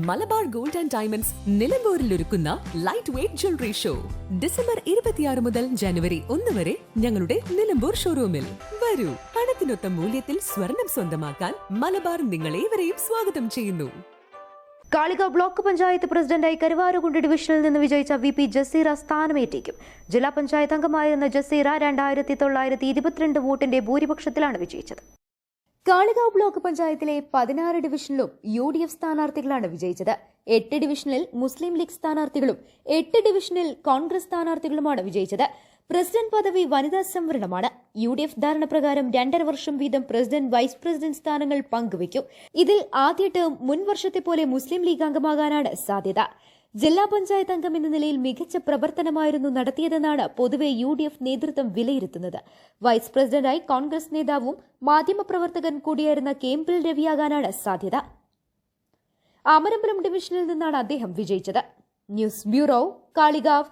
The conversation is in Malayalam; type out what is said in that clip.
മലബാർ ഗോൾഡ് ആൻഡ് ഡയമണ്ട്സ് നിലമ്പൂരിൽ ഒരുക്കുന്ന light weight jewellery show December 26 മുതൽ ജനുവരി 1 വരെ ഞങ്ങളുടെ നിലമ്പൂർ ഷോറൂമിൽ വരൂ. പണത്തിനൊത്ത മൂല്യത്തിൽ സ്വർണം സ്വന്തമാക്കാൻ മലബാർ നിങ്ങളേവരെയും സ്വാഗതം ചെയ്യുന്നു. കാളികാവ് ബ്ലോക്ക് പഞ്ചായത്ത് പ്രസിഡന്റായി കരുവാരുകുണ്ട് ഡിവിഷനിൽ നിന്ന് വിജയിച്ച VP ജസീറ സ്ഥാനമേറ്റേക്കും. ജില്ലാ പഞ്ചായത്ത് അംഗമായിരുന്ന ജസീറ 2922 വോട്ടിന്റെ ഭൂരിപക്ഷത്തിലാണ് വിജയിച്ചത്. കാളികാവ് ബ്ലോക്ക് പഞ്ചായത്തിലെ 16 ഡിവിഷനിലും UDF സ്ഥാനാർത്ഥികളാണ് വിജയിച്ചത്. 8 ഡിവിഷനിൽ മുസ്ലിം ലീഗ് സ്ഥാനാർത്ഥികളും 8 ഡിവിഷനിൽ കോൺഗ്രസ് സ്ഥാനാർത്ഥികളുമാണ് വിജയിച്ചത്. പ്രസിഡന്റ് പദവി വനിതാ സംവരണമാണ്. UDF ധാരണപ്രകാരം 2.5 വർഷം വീതം പ്രസിഡന്റ് വൈസ് പ്രസിഡന്റ് സ്ഥാനങ്ങൾ പങ്കുവയ്ക്കും. ഇതിൽ ആദ്യ ടേം മുൻ വർഷത്തെ പോലെ മുസ്ലിം ലീഗ് അംഗമാകാനാണ് സാധ്യത. ജില്ലാ പഞ്ചായത്ത് അംഗം എന്ന നിലയിൽ മികച്ച പ്രവർത്തനമായിരുന്നു നടത്തിയതെന്നാണ് പൊതുവെ UDF നേതൃത്വം വിലയിരുത്തുന്നത്. വൈസ് പ്രസിഡന്റായി കോൺഗ്രസ് നേതാവും മാധ്യമപ്രവർത്തകൻ കൂടിയായിരുന്ന കേമ്പിൽ രവിയാകാനാണ് സാധ്യത. അമരമ്പലം ഡിവിഷനിൽ നിന്നാണ് അദ്ദേഹം വിജയിച്ചത്. News bureau, Kalikavu.